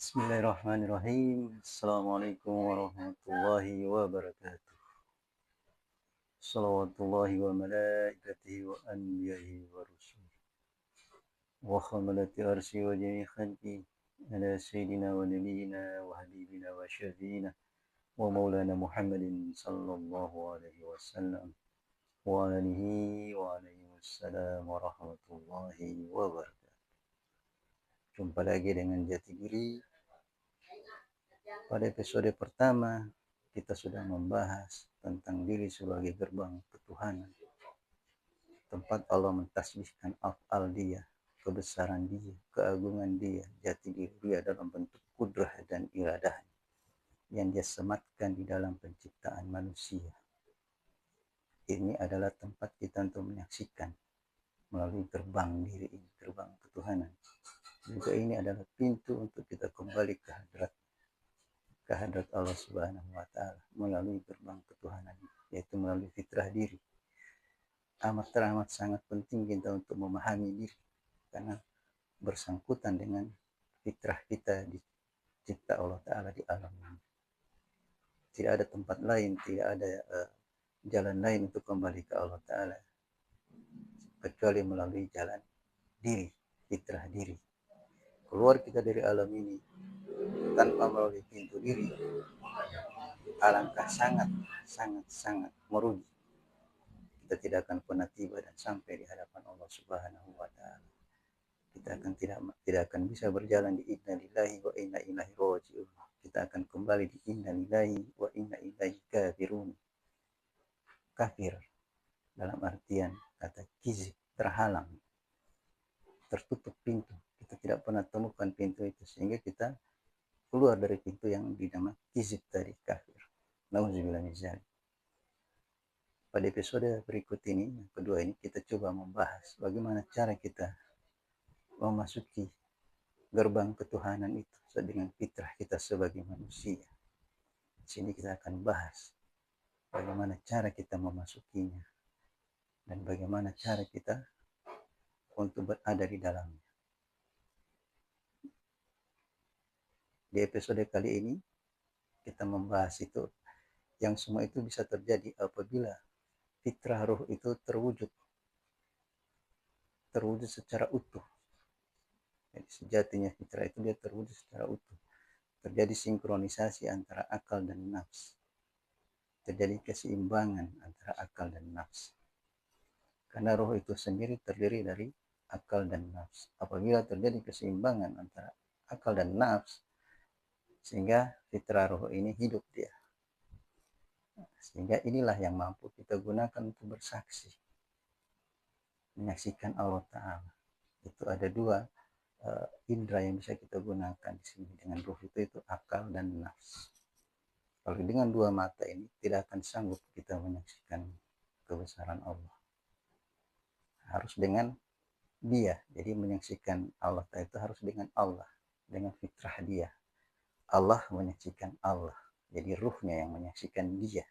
Bismillahirrahmanirrahim. Assalamualaikum warahmatullahi wabarakatuh. Salawatullahi wa malaikatihi wa anbiyahi wa rusul. Wa khamalati arsi wa jami khalqi ala sayyidina wa nabiyina wa habibina wa syafiina wa maulana Muhammadin sallallahu alaihi wasallam wa alihi wa alaihi wassalam wa rahmatullahi wa barakatuh. Jumpa lagi dengan Jati Diri. Pada episode pertama, kita sudah membahas tentang diri sebagai gerbang ketuhanan. Tempat Allah mentasbihkan af'al dia, kebesaran dia, keagungan dia, jati diri dia dalam bentuk kudrah dan iradah yang dia sematkan di dalam penciptaan manusia. Ini adalah tempat kita untuk menyaksikan melalui gerbang diri ini, gerbang ketuhanan. Juga ini adalah pintu untuk kita kembali ke hadrat Allah Subhanahu wa taala melalui gerbang ketuhanan, yaitu melalui fitrah diri. Amat sangat penting kita untuk memahami diri karena bersangkutan dengan fitrah kita dicipta Allah taala di alam ini. Tidak ada tempat lain, tidak ada jalan lain untuk kembali ke Allah taala kecuali melalui jalan diri, fitrah diri. Keluar kita dari alam ini tanpa melalui pintu diri, alangkah sangat merugi. Kita tidak akan pernah tiba dan sampai di hadapan Allah Subhanahu wa taala. Kita akan tidak akan bisa berjalan di inna lillahi wa inna ilaihi raji'un. Kita akan kembali di inna lillahi wa inna ilaihi kafirun. Kafir dalam artian kata kizib, terhalang, tertutup pintu. Kita tidak pernah temukan pintu itu sehingga kita keluar dari pintu yang dinamakan kizib tadi, kafir. Nauzubillah min dzalik. Pada episode berikut ini, yang kedua ini, kita coba membahas bagaimana cara kita memasuki gerbang ketuhanan itu dengan fitrah kita sebagai manusia. Di sini kita akan bahas bagaimana cara kita memasukinya dan bagaimana cara kita untuk berada di dalamnya. Di episode kali ini kita membahas itu, yang semua itu bisa terjadi apabila fitrah ruh itu terwujud secara utuh. Jadi sejatinya fitrah itu dia terwujud secara utuh. Terjadi sinkronisasi antara akal dan nafs. Terjadi keseimbangan antara akal dan nafs. Karena roh itu sendiri terdiri dari akal dan nafs. Apabila terjadi keseimbangan antara akal dan nafs, sehingga fitrah roh ini hidup dia. Sehingga inilah yang mampu kita gunakan untuk bersaksi, menyaksikan Allah Ta'ala. Itu ada dua indera yang bisa kita gunakan di sini dengan ruh itu akal dan nafs. Kalau dengan dua mata ini tidak akan sanggup kita menyaksikan kebesaran Allah. Harus dengan dia. Jadi menyaksikan Allah itu harus dengan Allah, dengan fitrah dia. Allah menyaksikan Allah. Jadi ruhnya yang menyaksikan dia,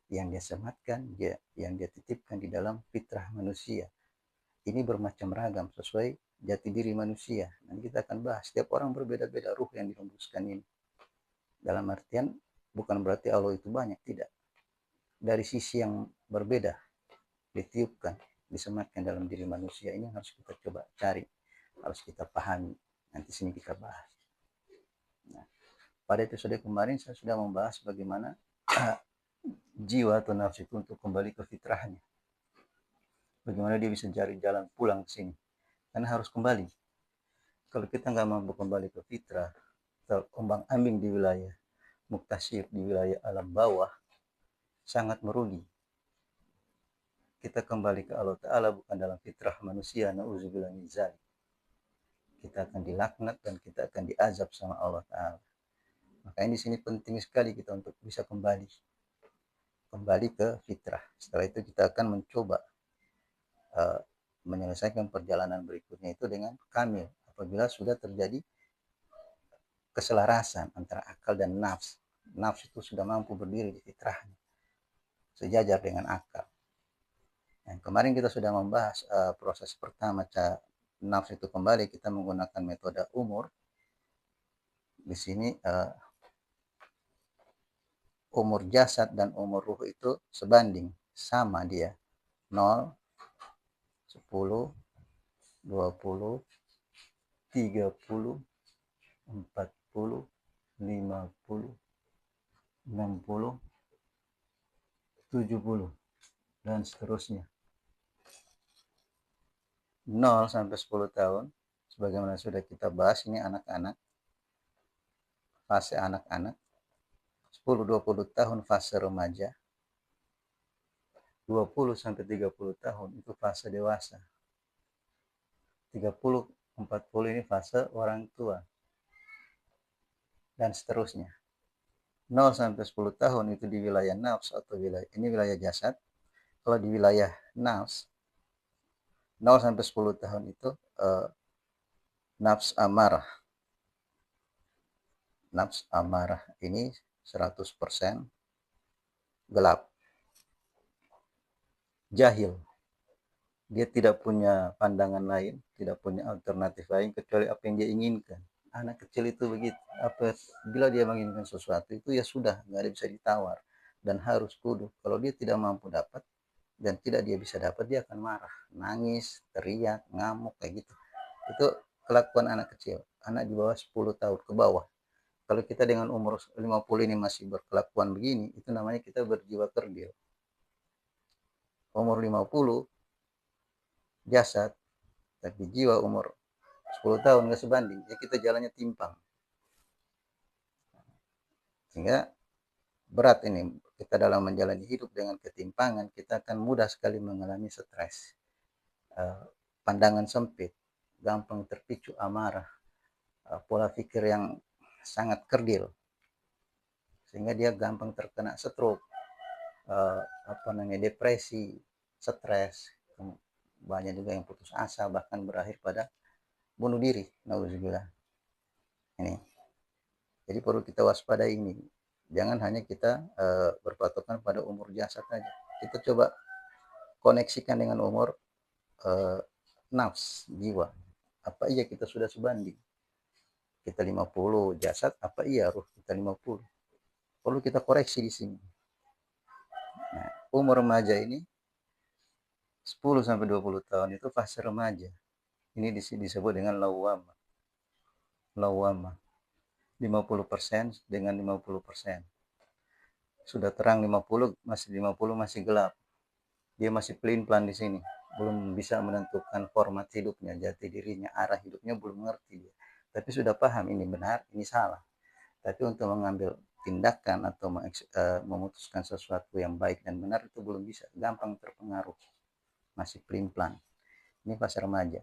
yang dia sematkan, yang dia titipkan di dalam fitrah manusia. Ini bermacam ragam sesuai jati diri manusia. Nanti kita akan bahas. Setiap orang berbeda-beda ruh yang dirembuskan ini. Dalam artian bukan berarti Allah itu banyak, tidak. Dari sisi yang berbeda ditiupkan, disematkan dalam diri manusia. Ini harus kita coba cari, harus kita pahami. Nanti sini kita bahas. Nah, pada episode kemarin saya sudah membahas bagaimana jiwa atau nafsu itu untuk kembali ke fitrahnya. Bagaimana dia bisa cari jalan pulang ke sini. Karena harus kembali. Kalau kita nggak mampu kembali ke fitrah, terombang ambing di wilayah muktasir, di wilayah alam bawah, sangat merugi. Kita kembali ke Allah Ta'ala bukan dalam fitrah manusia, na'udzubillah min dzalik. Kita akan dilaknat dan kita akan diazab sama Allah Ta'ala. Makanya di sini penting sekali kita untuk bisa kembali ke fitrah. Setelah itu kita akan mencoba menyelesaikan perjalanan berikutnya itu dengan kamil. Apabila sudah terjadi keselarasan antara akal dan nafs. Nafs itu sudah mampu berdiri di fitrahnya, sejajar dengan akal. Yang kemarin kita sudah membahas proses pertama nafs itu kembali, kita menggunakan metode umur. di sini umur jasad dan umur ruh itu sebanding, sama dia. 0, 10, 20, 30, 40, 50, 60, 70, dan seterusnya. 0 sampai 10 tahun, sebagaimana sudah kita bahas, ini anak-anak, fase anak-anak. 10-20 tahun fase remaja. 20 sampai 30 tahun itu fase dewasa. 30-40 ini fase orang tua. Dan seterusnya. 0 sampai 10 tahun itu di wilayah nafs atau wilayah jasad. Kalau di wilayah nafs, 0 sampai 10 tahun itu nafs amarah. Nafs amarah ini 100% gelap. Jahil. Dia tidak punya pandangan lain, tidak punya alternatif lain kecuali apa yang dia inginkan. Anak kecil itu begitu. Bila dia menginginkan sesuatu itu ya sudah, nggak ada bisa ditawar dan harus kudu. Kalau dia tidak mampu dapat dan tidak dia bisa dapat, dia akan marah, nangis, teriak, ngamuk kayak gitu. Itu kelakuan anak kecil, anak di bawah 10 tahun ke bawah. Kalau kita dengan umur 50 ini masih berkelakuan begini, itu namanya kita berjiwa kerdil. Umur 50 jasad, tapi jiwa umur 10 tahun nggak sebanding, ya kita jalannya timpang. Sehingga berat ini, kita dalam menjalani hidup dengan ketimpangan, kita akan mudah sekali mengalami stres, pandangan sempit, gampang terpicu amarah, pola pikir yang sangat kerdil, sehingga dia gampang terkena stroke, depresi, stres, banyak juga yang putus asa bahkan berakhir pada bunuh diri. Nauzubillah. Ini. Jadi perlu kita waspadai ini. Jangan hanya kita berpatokan pada umur jasad saja. Kita coba koneksikan dengan umur nafs, jiwa. Apa iya kita sudah sebanding? Kita 50 jasad, apa iya ruh kita 50? Perlu kita koreksi di sini. Nah, umur remaja ini 10 sampai 20 tahun itu fase remaja. Ini disebut dengan lawamah. Lawamah. 50% dengan 50%. Sudah terang 50, masih gelap. Dia masih pelin-pelan di sini. Belum bisa menentukan format hidupnya, jati dirinya, arah hidupnya belum mengerti dia. Tapi sudah paham ini benar, ini salah. Tapi untuk mengambil tindakan atau memutuskan sesuatu yang baik dan benar itu belum bisa, gampang terpengaruh, masih pelin-pelan. Ini fase remaja.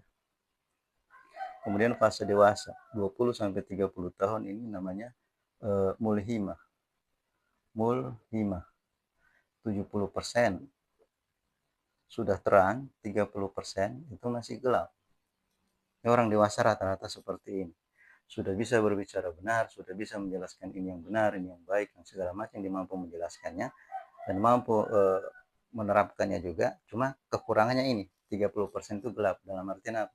Kemudian fase dewasa, 20 sampai 30 tahun ini namanya mulhimah. Mulhimah. 70% sudah terang, 30% itu masih gelap. Ini orang dewasa rata-rata seperti ini. Sudah bisa berbicara benar, sudah bisa menjelaskan ini yang benar, ini yang baik, yang segala macam dia mampu menjelaskannya dan mampu menerapkannya juga. Cuma kekurangannya ini, 30% itu gelap. Dalam artian apa?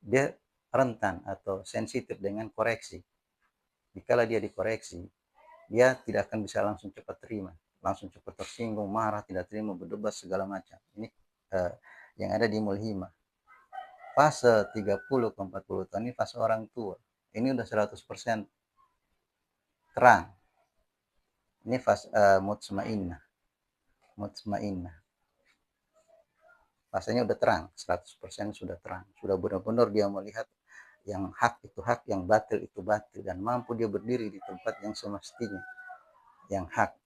Dia rentan atau sensitif dengan koreksi. Dikala dia dikoreksi, dia tidak akan bisa langsung cepat terima, langsung cepat tersinggung, marah, tidak terima, berdebat segala macam. Ini yang ada di mulhimah. Fase 30 ke 40 tahun ini fase orang tua. Ini udah 100% terang. Ini fase mutmainnah. Mutmainnah. Fasenya udah terang, 100% sudah terang. Sudah benar-benar dia melihat yang hak itu hak, yang batil itu batil, dan mampu dia berdiri di tempat yang semestinya, yang hak.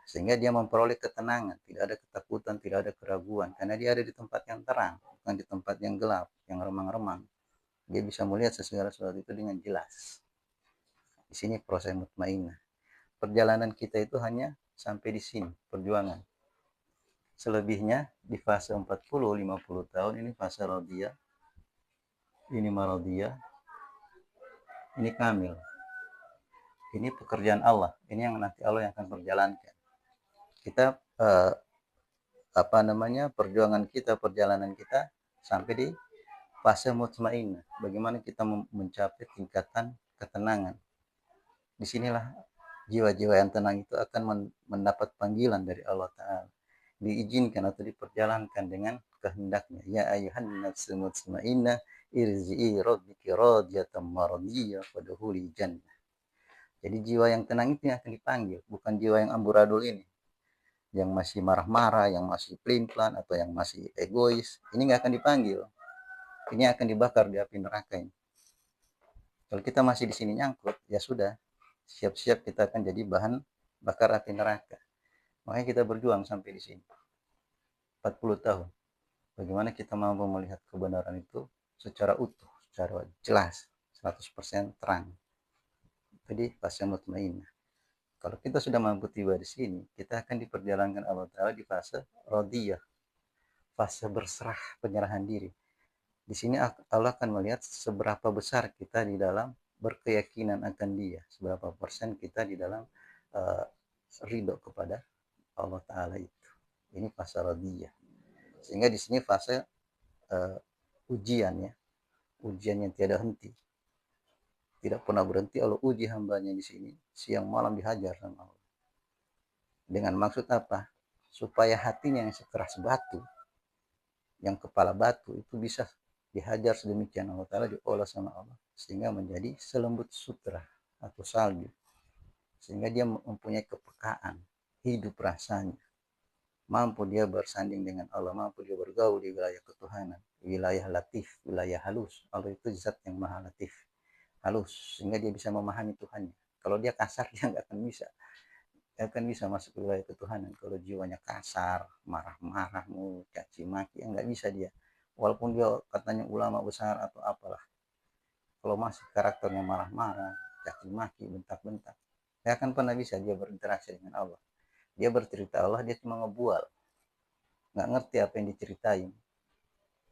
Sehingga dia memperoleh ketenangan, tidak ada ketakutan, tidak ada keraguan, karena dia ada di tempat yang terang, bukan di tempat yang gelap, yang remang-remang. Dia bisa melihat segala sesuatu itu dengan jelas. Di sini proses mutmainnah. Perjalanan kita itu hanya sampai di sini, perjuangan. Selebihnya di fase 40-50 tahun ini fase radiyah, ini maradiyah, ini kamil. Ini pekerjaan Allah, ini yang nanti Allah yang akan berjalankan. Kita perjuangan kita, perjalanan kita sampai di fase mutmainnah. Bagaimana kita mencapai tingkatan ketenangan. Disinilah jiwa-jiwa yang tenang itu akan mendapat panggilan dari Allah Ta'ala, diizinkan atau diperjalankan dengan kehendaknya. Ya ayuhan nafsul mutmainnah irji'i rabbiki radiyatan mardiyah fadkhuli jannah. Jadi jiwa yang tenang itu yang akan dipanggil, bukan jiwa yang amburadul ini, yang masih marah-marah, yang masih pelin-pelan, atau yang masih egois. Ini nggak akan dipanggil. Ini akan dibakar di api neraka ini. Kalau kita masih di sini nyangkut, ya sudah, siap-siap kita akan jadi bahan bakar api neraka. Makanya kita berjuang sampai di sini. 40 tahun. Bagaimana kita mampu melihat kebenaran itu secara utuh, secara jelas, 100% terang. Jadi fase mutmainnah. Kalau kita sudah mampu tiba di sini, kita akan diperjalankan Allah Ta'ala di fase radiyah, fase berserah, penyerahan diri. Di sini Allah akan melihat seberapa besar kita di dalam berkeyakinan akan Dia, seberapa persen kita di dalam ridho kepada Allah Ta'ala itu. Ini fase radiyah. Sehingga di sini fase ujian ya, ujian yang tiada henti, tidak pernah berhenti. Allah uji hambanya di sini, siang malam dihajar sama Allah. Dengan maksud apa? Supaya hatinya yang sekeras batu, yang kepala batu itu bisa dihajar sedemikian Allah Ta'ala, diolah sama Allah, sehingga menjadi selembut sutra atau salju. Sehingga dia mempunyai kepekaan, hidup rasanya. Mampu dia bersanding dengan Allah, mampu dia bergaul di wilayah ketuhanan, wilayah latif, wilayah halus. Allah itu zat yang maha latif, halus, sehingga dia bisa memahami Tuhannya. Kalau dia kasar, dia nggak akan bisa. Dia akan bisa masuk ke wilayah ketuhanan. Kalau jiwanya kasar, marah-marah, caci maki, nggak bisa dia. Walaupun dia katanya ulama besar atau apalah. Kalau masih karakternya marah-marah, caci maki, bentak-bentak, dia akan pernah bisa dia berinteraksi dengan Allah. Dia bercerita Allah, dia cuma ngebual. Nggak ngerti apa yang diceritain.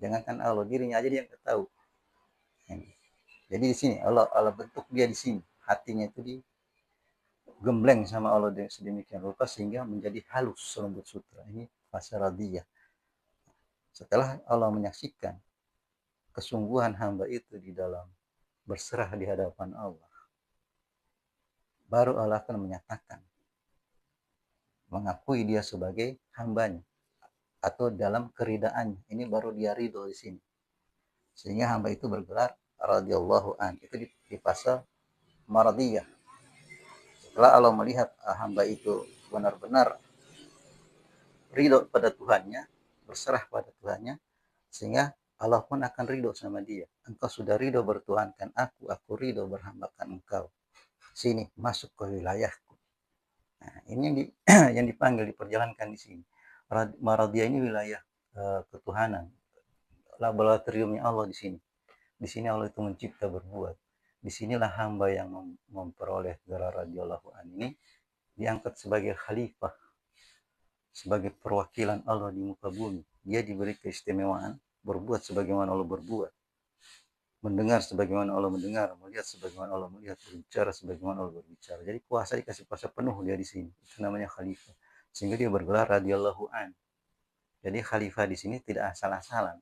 Jangankan Allah, dirinya aja dia nggak tahu. Jadi di sini Allah bentuk dia di sini, hatinya itu digembleng sama Allah sedemikian rupa sehingga menjadi halus selembut sutra. Ini fase radiyah. Setelah Allah menyaksikan kesungguhan hamba itu di dalam berserah di hadapan Allah, baru Allah akan menyatakan, mengakui dia sebagai hambanya atau dalam keridaannya. Ini baru dia ridho di sini. Sehingga hamba itu bergelar radhiyallahu an. Itu di fase maradiyah. Setelah Allah melihat hamba itu benar-benar ridho pada Tuhannya, berserah pada Tuhannya, sehingga Allah pun akan ridho sama dia. Engkau sudah ridho bertuhankan aku ridho berhambakan engkau. Sini, masuk ke wilayahku. Nah, ini yang dipanggil, diperjalankan di sini. Maradiyah ini wilayah ketuhanan. Laboratoriumnya Allah di sini. Di sini Allah itu mencipta, berbuat. Disinilah hamba yang memperoleh gelar radhiyallahu an ini diangkat sebagai khalifah, sebagai perwakilan Allah di muka bumi. Dia diberi keistimewaan berbuat sebagaimana Allah berbuat, mendengar sebagaimana Allah mendengar, melihat sebagaimana Allah melihat, berbicara sebagaimana Allah berbicara. Jadi kuasa dikasih kuasa penuh dia di sini. Itu namanya khalifah. Sehingga dia bergelar radhiyallahu an. Jadi khalifah di sini tidak asal-asalan.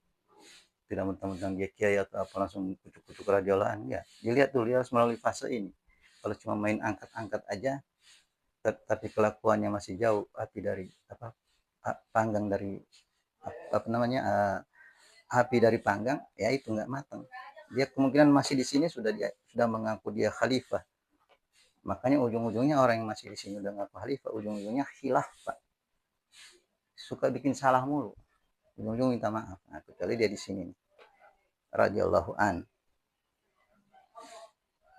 Tidak mentang-mentang dia kiai atau apa langsung kucuk-kucuk radhiyallahu an. Ya, dilihat dulu, dia harus melalui fase ini. Kalau cuma main angkat-angkat aja, tapi kelakuannya masih jauh api dari apa, panggang dari apa namanya, api dari panggang, ya itu nggak matang. Dia kemungkinan masih di sini sudah mengaku dia khalifah. Makanya ujung-ujungnya orang yang masih di sini udah ngaku khalifah, ujung-ujungnya khilaf, Pak. Suka bikin salah mulu. Ujung-ujung minta maaf. Nah, kecuali dia di sini radhiyallahu an.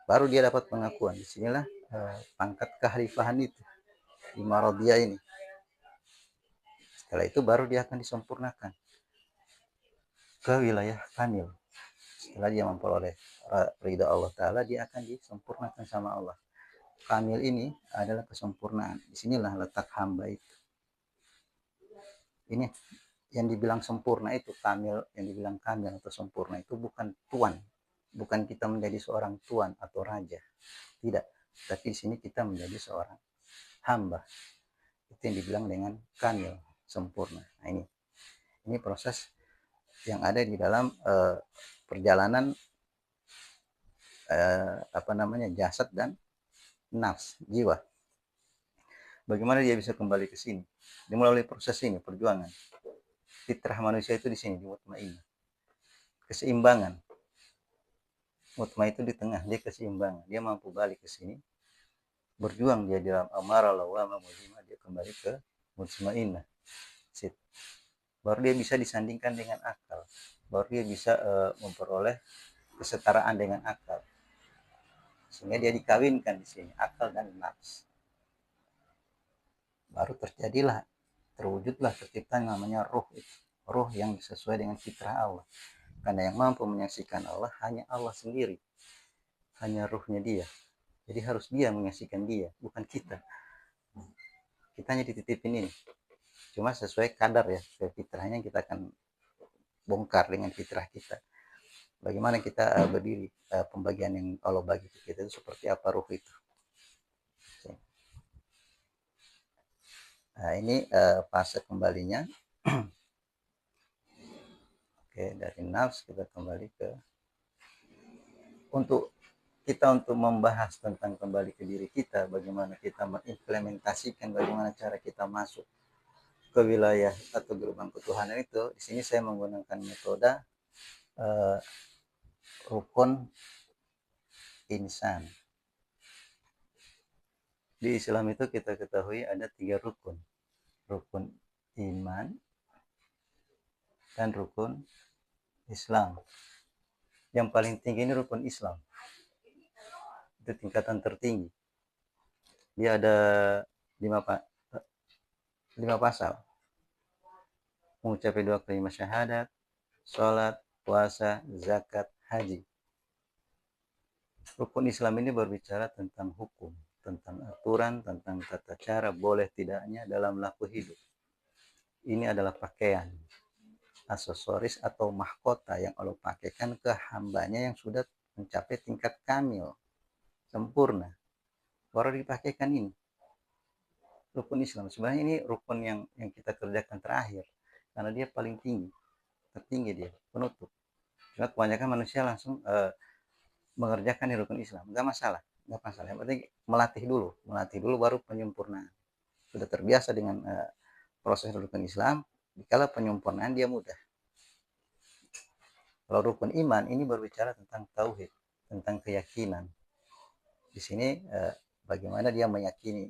Baru dia dapat pengakuan. Disinilah pangkat kekhalifahan itu di maradiyah ini. Setelah itu baru dia akan disempurnakan ke wilayah kamil. Setelah dia memperoleh ridha Allah Ta'ala, dia akan disempurnakan sama Allah. Kamil ini adalah kesempurnaan. Disinilah letak hamba itu. Ini yang dibilang sempurna itu, kamil, yang dibilang kamil atau sempurna itu bukan tuan. Bukan kita menjadi seorang tuan atau raja. Tidak. Tapi di sini kita menjadi seorang hamba. Itu yang dibilang dengan kamil, sempurna. Nah, ini proses yang ada di dalam perjalanan jasad dan nafs, jiwa. Bagaimana dia bisa kembali ke sini? Dia melalui proses ini, perjuangan. Fitrah manusia itu di sini, di mutmainnah. Keseimbangan. Mutmainnah itu di tengah, dia keseimbangan. Dia mampu balik ke sini, berjuang dia dalam amarah, lawamah, muzimah, dia kembali ke mutmainnah. Baru dia bisa disandingkan dengan akal. Baru dia bisa memperoleh kesetaraan dengan akal. Sehingga dia dikawinkan di sini, akal dan nafs. Baru terwujudlah tercipta namanya ruh itu. Ruh yang sesuai dengan fitrah Allah. Karena yang mampu menyaksikan Allah hanya Allah sendiri. Hanya ruhnya dia. Jadi harus dia menyaksikan dia, bukan kita. Kita hanya dititipin ini. Cuma sesuai kadar ya, sesuai fitrahnya kita akan bongkar dengan fitrah kita. Bagaimana kita berdiri, pembagian yang Allah bagi kita itu seperti apa ruh itu. Nah, ini fase kembalinya. Oke, dari nafs kita kembali ke untuk membahas tentang kembali ke diri kita, bagaimana kita mengimplementasikan, bagaimana cara kita masuk ke wilayah atau gerbang ketuhanan itu. Di sini saya menggunakan metode rukun insan. Di Islam itu kita ketahui ada 3 rukun. Rukun iman dan rukun Islam. Yang paling tinggi ini rukun Islam. Itu tingkatan tertinggi. Dia ada 5 pasal. Mengucapkan 2 kalimat syahadat, sholat, puasa, zakat, haji. Rukun Islam ini berbicara tentang hukum, tentang aturan, tentang tata cara boleh tidaknya dalam laku hidup. Ini adalah pakaian, aksesoris atau mahkota yang Allah pakaikan ke hambanya yang sudah mencapai tingkat kamil, sempurna. Baru dipakaikan ini. Rukun Islam. Sebenarnya ini rukun yang kita kerjakan terakhir. Karena dia paling tinggi. Tertinggi dia, penutup. Cuma kebanyakan manusia langsung mengerjakan di rukun Islam. Enggak masalah. Yang penting melatih dulu baru penyempurnaan. Sudah terbiasa dengan proses rukun Islam, kalau penyempurnaan dia mudah. Kalau rukun iman ini berbicara tentang tauhid, tentang keyakinan. Di sini bagaimana dia meyakini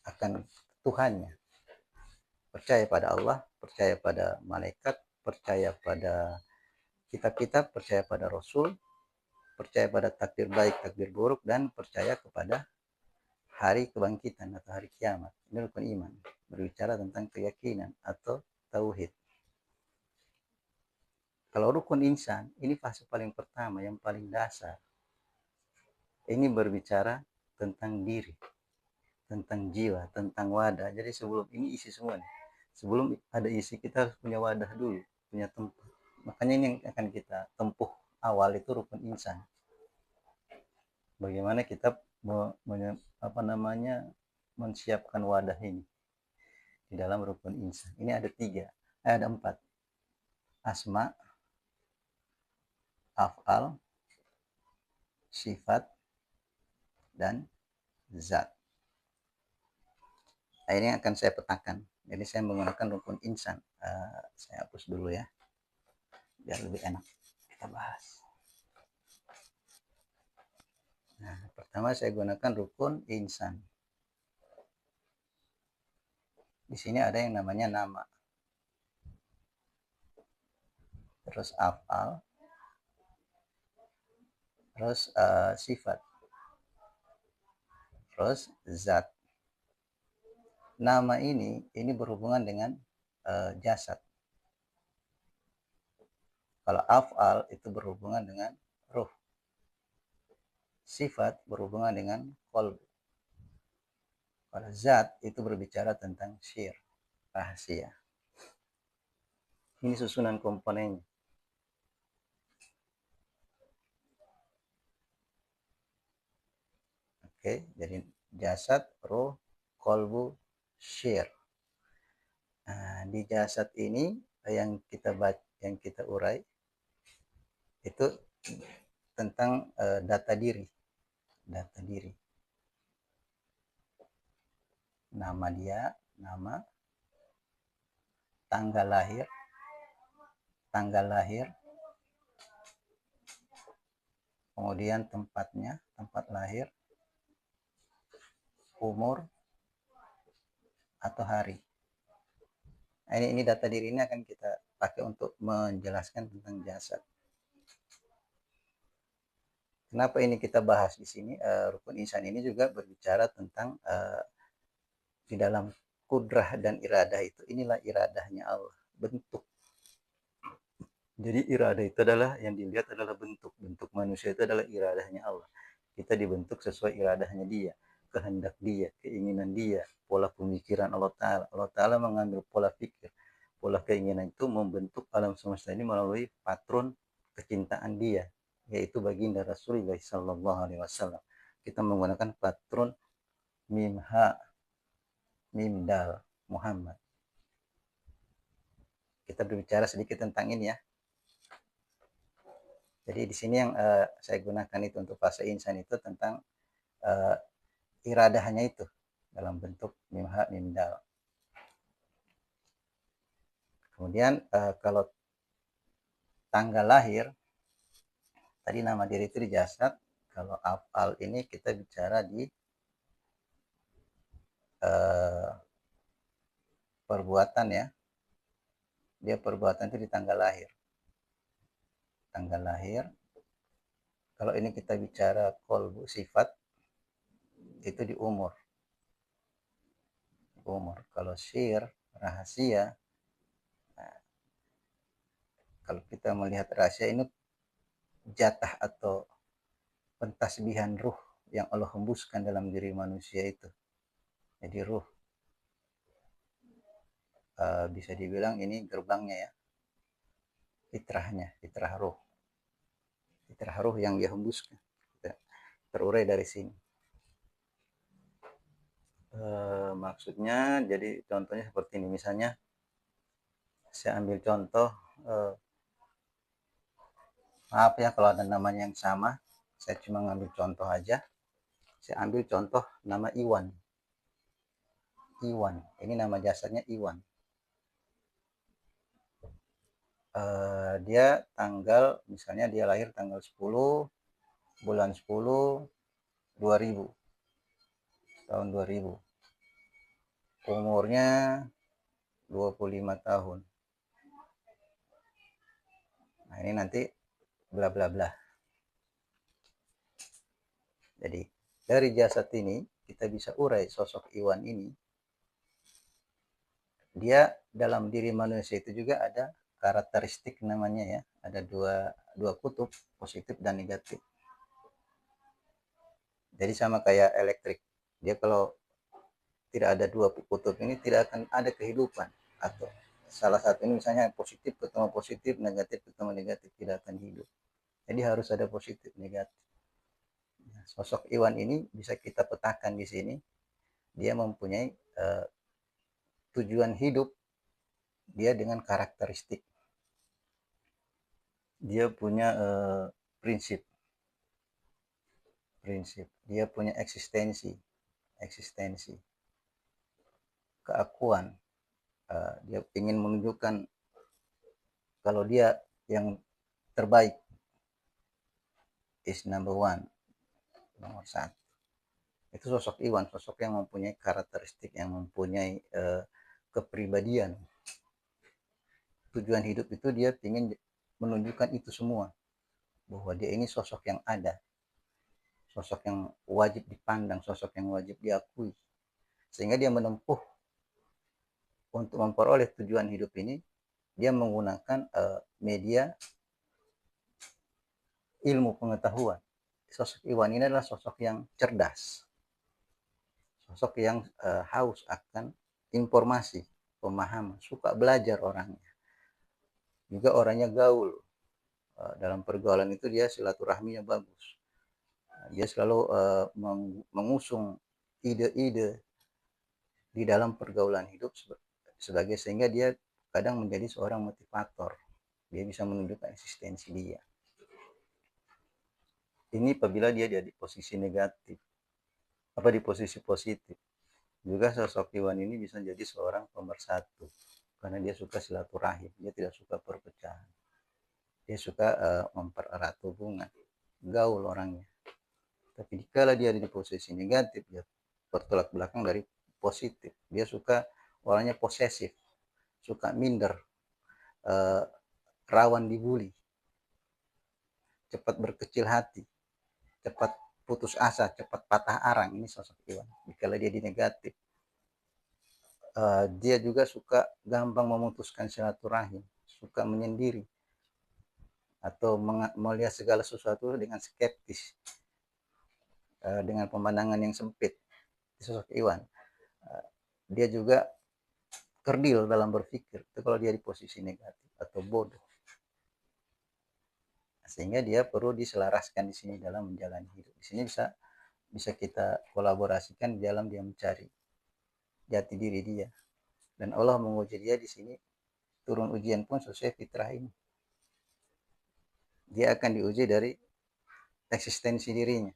akan Tuhannya. Percaya pada Allah, percaya pada malaikat, percaya pada kitab-kitab, percaya pada Rasul, percaya pada takdir baik, takdir buruk, dan percaya kepada hari kebangkitan atau hari kiamat. Ini rukun iman. Berbicara tentang keyakinan atau tauhid. Kalau rukun insan, ini fase paling pertama, yang paling dasar. Ini berbicara tentang diri, tentang jiwa, tentang wadah. Jadi sebelum ini isi semua nih. Sebelum ada isi, kita harus punya wadah dulu, punya tempat. Makanya ini yang akan kita tempuh awal itu rukun insan. Bagaimana kita mensiapkan wadah ini di dalam rukun insan. Ini ada 4. Asma, af'al, sifat, dan zat. Nah, ini akan saya petakan. Jadi saya menggunakan rukun insan. Saya hapus dulu ya, biar lebih enak kita bahas. Nah, pertama saya gunakan rukun insan. Di sini ada yang namanya nama. Terus af'al. Terus sifat. Terus zat. Nama ini berhubungan dengan jasad. Kalau af'al itu berhubungan dengan ruh. Sifat berhubungan dengan qalb. Kalau zat itu berbicara tentang sir, rahasia. Ini susunan komponennya. Oke, jadi jasad, ruh, qalbu, sir. Nah, di jasad ini yang kita urai itu tentang data diri. Nama dia, nama, tanggal lahir, kemudian tempatnya, tempat lahir, umur, atau hari. Nah, ini data diri ini akan kita pakai untuk menjelaskan tentang jasad. Kenapa ini kita bahas di sini? Rukun ihsan ini juga berbicara tentang di dalam kudrah dan iradah itu, inilah iradahnya Allah, bentuk. Jadi iradah itu adalah yang dilihat adalah bentuk manusia, itu adalah iradahnya Allah. Kita dibentuk sesuai iradahnya dia, kehendak dia, keinginan dia, pola pemikiran Allah Ta'ala. Allah Ta'ala mengambil pola pikir, pola keinginan itu membentuk alam semesta ini melalui patron kecintaan dia, yaitu baginda Rasulullah SAW. Kita menggunakan patron mim ha mim dal Muhammad. Kita berbicara sedikit tentang ini ya. Jadi di sini yang saya gunakan itu untuk fase insan itu tentang iradahnya itu dalam bentuk mim ha mim dal. Kemudian kalau tanggal lahir, tadi nama diri itu di jasad. Kalau afal ini kita bicara di perbuatan ya. Dia perbuatan itu di tanggal lahir. Tanggal lahir. Kalau ini kita bicara kolbu sifat, itu di umur. Kalau sir, rahasia, nah, kalau kita melihat rahasia ini jatah atau pentasbihan ruh yang Allah hembuskan dalam diri manusia itu. Jadi ruh bisa dibilang ini gerbangnya ya, fitrah ruh yang dia hembuskan. Terurai dari sini. Maksudnya jadi contohnya seperti ini, misalnya saya ambil contoh, maaf ya kalau ada namanya yang sama, saya cuma ngambil contoh aja. Saya ambil contoh nama Iwan, ini nama jasadnya Iwan. Dia tanggal, misalnya dia lahir tanggal 10 bulan 10 2000, tahun 2000, umurnya 25 tahun. Nah ini nanti bla bla bla. Jadi dari jasad ini kita bisa urai sosok Iwan ini. Dia dalam diri manusia itu juga ada karakteristik namanya ya, ada dua kutub, positif dan negatif. Jadi sama kayak elektrik, dia kalau tidak ada dua kutub ini tidak akan ada kehidupan, atau salah satu ini misalnya positif ketemu positif, negatif ketemu negatif, tidak akan hidup. Jadi harus ada positif negatif. Nah, sosok Iwan ini bisa kita petakan di sini. Dia mempunyai tujuan hidup dia dengan karakteristik. Dia punya prinsip. Dia punya eksistensi, keakuan. Dia ingin menunjukkan kalau dia yang terbaik, is number one, nomor satu. Itu sosok Iwan, sosok yang mempunyai karakteristik, yang mempunyai kepribadian. Tujuan hidup itu dia ingin menunjukkan itu semua, bahwa dia ini sosok yang ada, sosok yang wajib dipandang, sosok yang wajib diakui. Sehingga dia menempuh untuk memperoleh tujuan hidup ini, dia menggunakan media ilmu pengetahuan. Sosok Iwan ini adalah sosok yang cerdas, sosok yang haus akan informasi, pemahaman, suka belajar orangnya. Juga orangnya gaul. Dalam pergaulan itu dia silaturahminya bagus. Dia selalu mengusung ide-ide di dalam pergaulan hidup sebagai, sehingga dia kadang menjadi seorang motivator. Dia bisa menunjukkan eksistensi dia. Ini apabila dia di posisi negatif, di posisi positif. Juga sosok Iwan ini bisa jadi seorang pemersatu, karena dia suka silaturahim, dia tidak suka perpecahan. Dia suka mempererat hubungan, gaul orangnya. Tapi jika dia di posisi negatif, dia bertolak belakang dari positif. Dia suka orangnya posesif, suka minder, rawan dibully, cepat berkecil hati, cepat putus asa, cepat patah arang. Ini sosok Iwan. Jika dia di negatif, dia juga suka gampang memutuskan silaturahim, suka menyendiri, atau melihat segala sesuatu dengan skeptis, dengan pemandangan yang sempit. Sosok Iwan. Dia juga kerdil dalam berpikir, itu kalau dia di posisi negatif atau bodoh. Sehingga dia perlu diselaraskan di sini dalam menjalani hidup. Di sini bisa kita kolaborasikan dalam dia mencari jati diri dia. Dan Allah menguji dia di sini, turun ujian pun sesuai fitrah ini. Dia akan diuji dari eksistensi dirinya,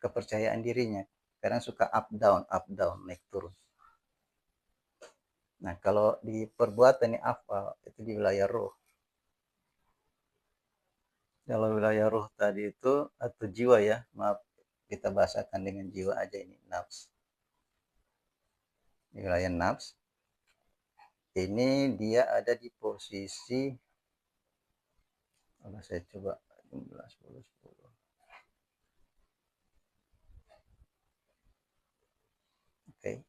kepercayaan dirinya. Kadang suka up down, naik turun. Nah, kalau di perbuatan ini afal, itu di wilayah roh. Kalau wilayah roh tadi itu, atau jiwa ya, maaf, kita bahasakan dengan jiwa aja ini, nafs. Di wilayah nafs, ini dia ada di posisi, kalau saya coba 11, 10, 10. Oke.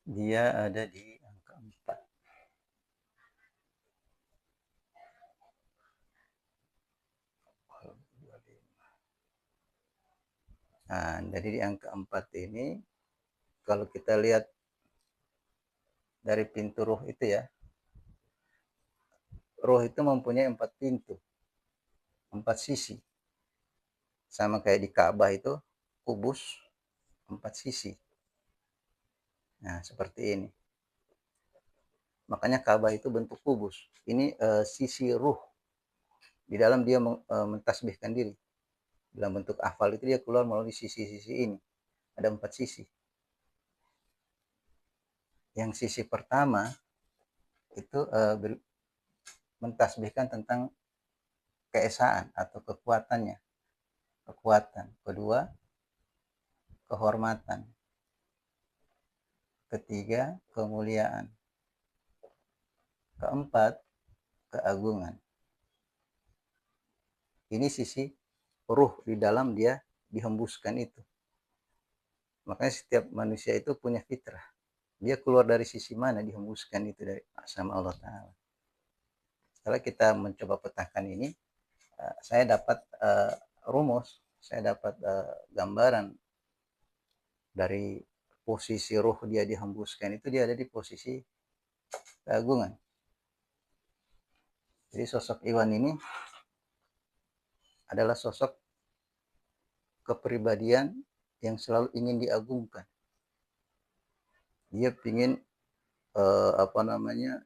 Dia ada di angka 4. Nah, jadi di angka 4 ini, kalau kita lihat dari pintu roh itu ya, roh itu mempunyai 4 pintu, 4 sisi. Sama kayak di Ka'bah itu, kubus, 4 sisi. Nah, seperti ini. Makanya Ka'bah itu bentuk kubus. Ini sisi ruh. Di dalam dia mentasbihkan diri. Dalam bentuk hafal itu dia keluar melalui sisi-sisi ini. Ada 4 sisi. Yang sisi pertama itu mentasbihkan tentang keesaan atau kekuatannya. Kekuatan. Kedua, kehormatan. Ketiga, kemuliaan. Keempat, keagungan. Ini sisi ruh di dalam dia dihembuskan itu. Makanya setiap manusia itu punya fitrah. Dia keluar dari sisi mana dihembuskan itu dari sama Allah Ta'ala. Setelah kita mencoba petakan ini, saya dapat rumus, saya dapat gambaran dari posisi ruh dia dihembuskan itu, dia ada di posisi keagungan. Jadi sosok Iwan ini adalah sosok kepribadian yang selalu ingin diagungkan. Dia ingin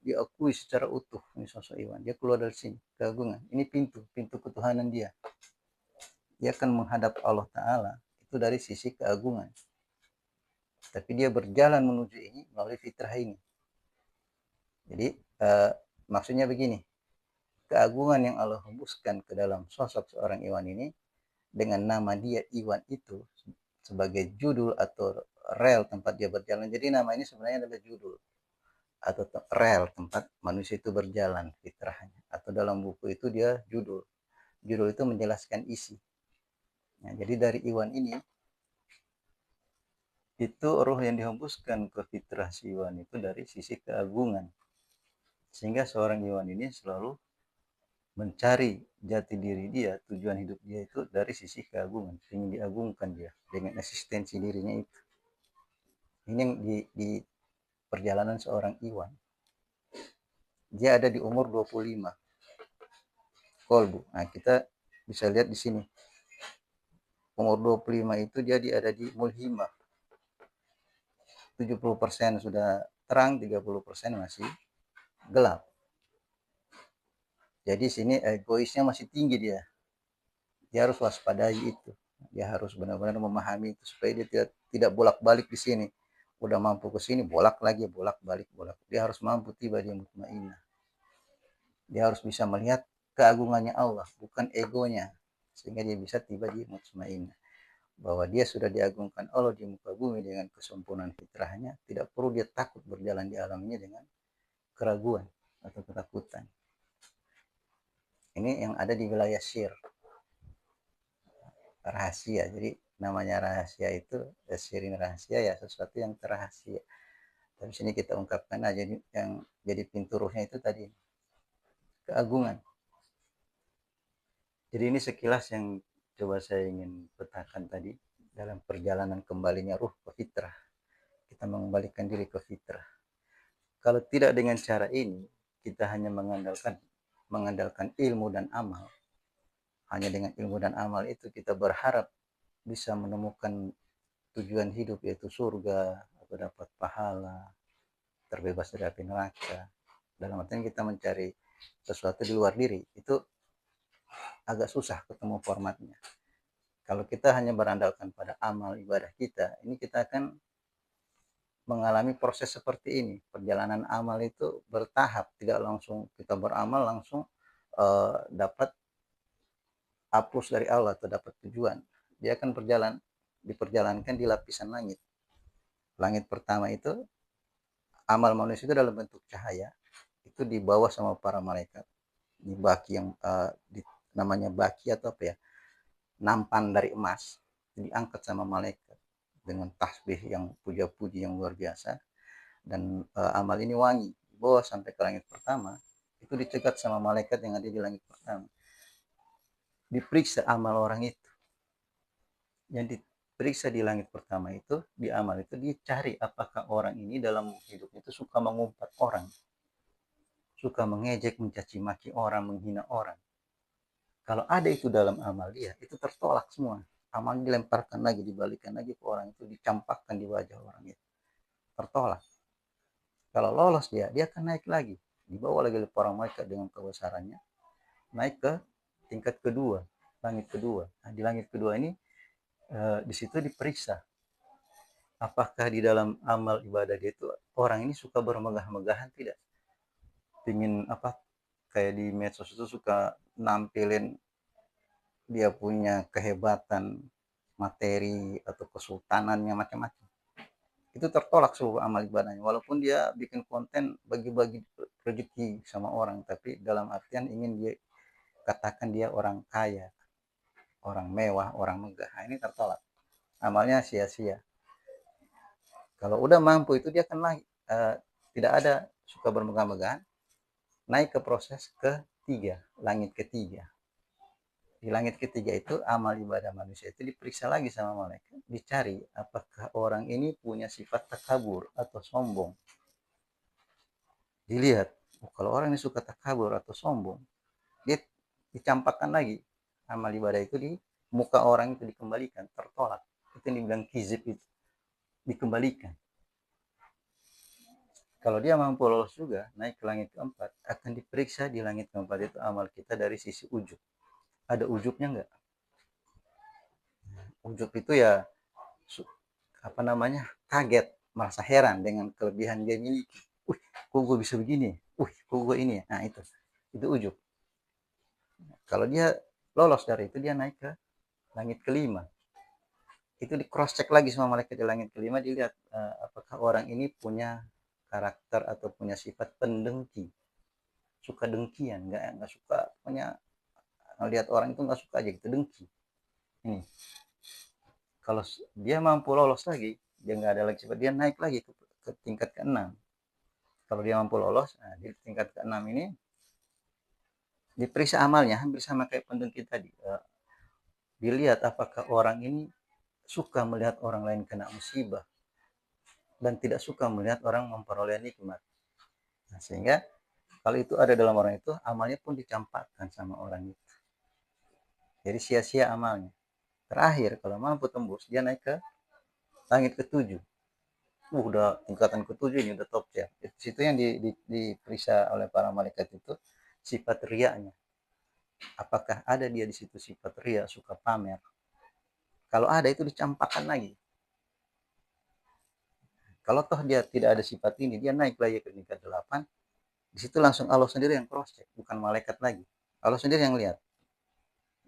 diakui secara utuh. Ini sosok Iwan. Dia keluar dari sini, keagungan. Ini pintu ketuhanan dia. Dia akan menghadap Allah Ta'ala itu dari sisi keagungan. Tapi dia berjalan menuju ini melalui fitrah ini. Jadi maksudnya begini, keagungan yang Allah hembuskan ke dalam sosok seorang Iwan ini, dengan nama dia Iwan itu sebagai judul atau rel tempat dia berjalan. Jadi nama ini sebenarnya adalah judul atau rel tempat manusia itu berjalan fitrahnya. Atau dalam buku itu dia judul. Judul itu menjelaskan isi. Nah, jadi dari Iwan ini, itu roh yang dihembuskan ke fitrah si Iwan itu dari sisi keagungan. Sehingga seorang Iwan ini selalu mencari jati diri dia, tujuan hidup dia itu dari sisi keagungan. Ingin diagungkan dia dengan eksistensi dirinya itu. Ini yang di perjalanan seorang Iwan. Dia ada di umur 25. Kolbu. Nah, kita bisa lihat di sini. Umur 25 itu dia ada di mulhimah. 70% sudah terang, 30% masih gelap. Jadi sini egoisnya masih tinggi dia. Dia harus waspadai itu. Dia harus benar-benar memahami itu supaya dia tidak bolak-balik di sini. Udah mampu ke sini, bolak-balik. Dia harus mampu tiba di mutmainnah. Dia harus bisa melihat keagungannya Allah, bukan egonya. Sehingga dia bisa tiba di mutmainnah. Bahwa dia sudah diagungkan Allah di muka bumi dengan kesempurnaan fitrahnya, tidak perlu dia takut berjalan di alamnya dengan keraguan atau ketakutan. Ini yang ada di wilayah syir, rahasia. Jadi namanya rahasia itu, syirin rahasia ya sesuatu yang terrahasia. Tapi sini kita ungkapkan aja yang jadi pintu ruhnya itu tadi, keagungan. Jadi ini sekilas yang coba saya ingin petakan tadi dalam perjalanan kembalinya ruh ke fitrah. Kita mengembalikan diri ke fitrah. Kalau tidak dengan cara ini, kita hanya mengandalkan ilmu dan amal. Hanya dengan ilmu dan amal itu kita berharap bisa menemukan tujuan hidup yaitu surga atau dapat pahala, terbebas dari api neraka. Dalam artian kita mencari sesuatu di luar diri, itu agak susah ketemu formatnya. Kalau kita hanya berandalkan pada amal ibadah kita, ini kita akan mengalami proses seperti ini. Perjalanan amal itu bertahap, tidak langsung kita beramal langsung dapat hapus dari Allah atau dapat tujuan. Dia akan diperjalankan di lapisan langit. Langit pertama itu amal manusia itu dalam bentuk cahaya, itu dibawa sama para malaikat di baki yang namanya baki atau apa ya, nampan dari emas, diangkat sama malaikat dengan tasbih yang puja-puji yang luar biasa. Dan amal ini wangi, dibawa sampai ke langit pertama, itu dicegat sama malaikat yang ada di langit pertama, diperiksa amal orang itu. Yang diperiksa di langit pertama itu, di amal itu dicari apakah orang ini dalam hidupnya itu suka mengumpat orang, suka mengejek, mencaci maki orang, menghina orang. Kalau ada itu dalam amal dia, itu tertolak semua. Amal dilemparkan lagi, dibalikan lagi ke orang itu, dicampakkan di wajah orang itu. Tertolak. Kalau lolos dia akan naik lagi. Dibawa lagi oleh para malaikat dengan kebesarannya. Naik ke tingkat kedua, langit kedua. Nah, di langit kedua ini, di situ diperiksa. Apakah di dalam amal ibadah dia itu, orang ini suka bermegah-megahan tidak? Pingin apa, kayak di medsos itu suka nampilin dia punya kehebatan materi atau kesultanannya macam-macam. Itu tertolak seluruh amal ibadahnya. Walaupun dia bikin konten bagi-bagi rezeki sama orang, tapi dalam artian ingin dia katakan dia orang kaya, orang mewah, orang megah. Nah, ini tertolak. Amalnya sia-sia. Kalau udah mampu itu dia akan naik. Tidak ada suka bermegah-megahan. Naik ke proses ketiga, langit ketiga. Di langit ketiga itu amal ibadah manusia itu diperiksa lagi sama malaikat, dicari apakah orang ini punya sifat takabur atau sombong. Dilihat, kalau orang ini suka takabur atau sombong, dia dicampakkan lagi amal ibadah itu di muka orang itu, dikembalikan, tertolak. Itu yang dibilang kizib, itu dikembalikan. Kalau dia mampu lolos juga naik ke langit keempat, akan diperiksa di langit keempat itu amal kita dari sisi ujub. Ada ujubnya enggak? Ujub itu ya apa namanya, kaget, merasa heran dengan kelebihan dia miliki. Kok gue bisa begini? Kok gue ini ya? Nah itu ujub. Kalau dia lolos dari itu, dia naik ke langit kelima. Itu di cross check lagi sama malaikat di langit kelima, dilihat apakah orang ini punya karakter atau punya sifat pendengki, suka dengkian, nggak suka, punya ngelihat orang itu nggak suka aja gitu, dengki. Ini kalau dia mampu lolos lagi, dia nggak ada lagi sifat, dia naik lagi ke tingkat ke-6. Kalau dia mampu lolos, nah, di tingkat ke-6 ini diperiksa amalnya hampir sama kayak pendengki tadi. Dilihat apakah orang ini suka melihat orang lain kena musibah dan tidak suka melihat orang memperoleh nikmat. Nah, sehingga kalau itu ada dalam orang itu, amalnya pun dicampakkan sama orang itu. Jadi sia-sia amalnya. Terakhir, kalau mampu tembus, dia naik ke langit ketujuh. udah tingkatan ketujuh ini udah top ya. Itu situ yang diperiksa oleh para malaikat itu sifat riaknya. Apakah ada dia di situ sifat riak, suka pamer? Kalau ada itu dicampakkan lagi. Kalau toh dia tidak ada sifat ini, dia naik lagi ke tingkat 8, di situ langsung Allah sendiri yang cross check, bukan malaikat lagi. Allah sendiri yang lihat.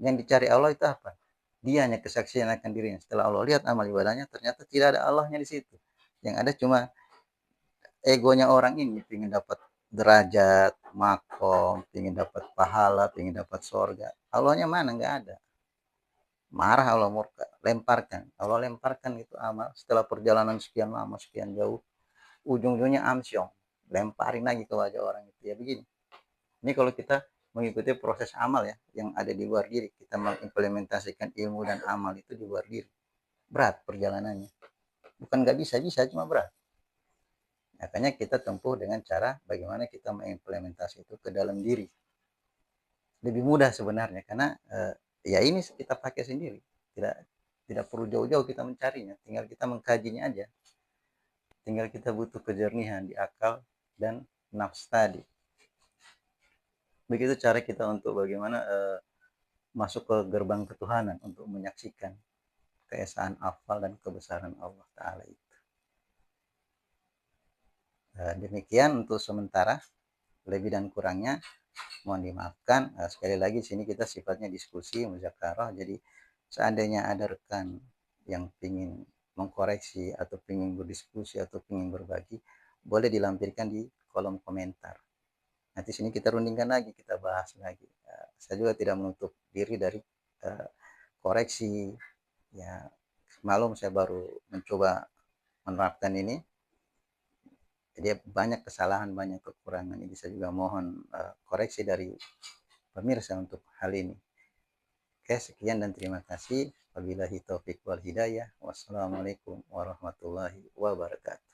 Yang dicari Allah itu apa? Dia hanya kesaksian akan dirinya. Setelah Allah lihat amal ibadahnya, ternyata tidak ada Allahnya di situ. Yang ada cuma egonya orang ini, ingin dapat derajat, makom, ingin dapat pahala, ingin dapat sorga. Allahnya mana? Nggak ada. Marah Allah murka, lemparkan. Allah lemparkan itu amal. Setelah perjalanan sekian lama, sekian jauh, ujung-ujungnya amsyong. Lemparin lagi ke wajah orang itu. Ya begini. Ini kalau kita mengikuti proses amal ya, yang ada di luar diri. Kita mengimplementasikan ilmu dan amal itu di luar diri. Berat perjalanannya. Bukan nggak bisa, bisa, cuma berat. Makanya kita tempuh dengan cara bagaimana kita mengimplementasi itu ke dalam diri. Lebih mudah sebenarnya karena ya ini kita pakai sendiri. Tidak tidak perlu jauh-jauh kita mencarinya, tinggal kita mengkajinya aja. Tinggal kita butuh kejernihan di akal dan nafs tadi. Begitu cara kita untuk bagaimana masuk ke gerbang ketuhanan untuk menyaksikan keesaan afal dan kebesaran Allah Ta'ala itu. Demikian untuk sementara, lebih dan kurangnya mohon dimaafkan. Sekali lagi sini kita sifatnya diskusi muzakarah, jadi seandainya ada rekan yang ingin mengkoreksi atau ingin berdiskusi atau ingin berbagi, boleh dilampirkan di kolom komentar. Nanti sini kita rundingkan lagi, kita bahas lagi. Saya juga tidak menutup diri dari koreksi. Ya, semalam saya baru mencoba menerapkan ini. Jadi banyak kesalahan, banyak kekurangan. Jadi saya juga mohon koreksi dari pemirsa untuk hal ini. Oke, sekian dan terima kasih. Wabillahi taufiq wal hidayah. Wassalamualaikum warahmatullahi wabarakatuh.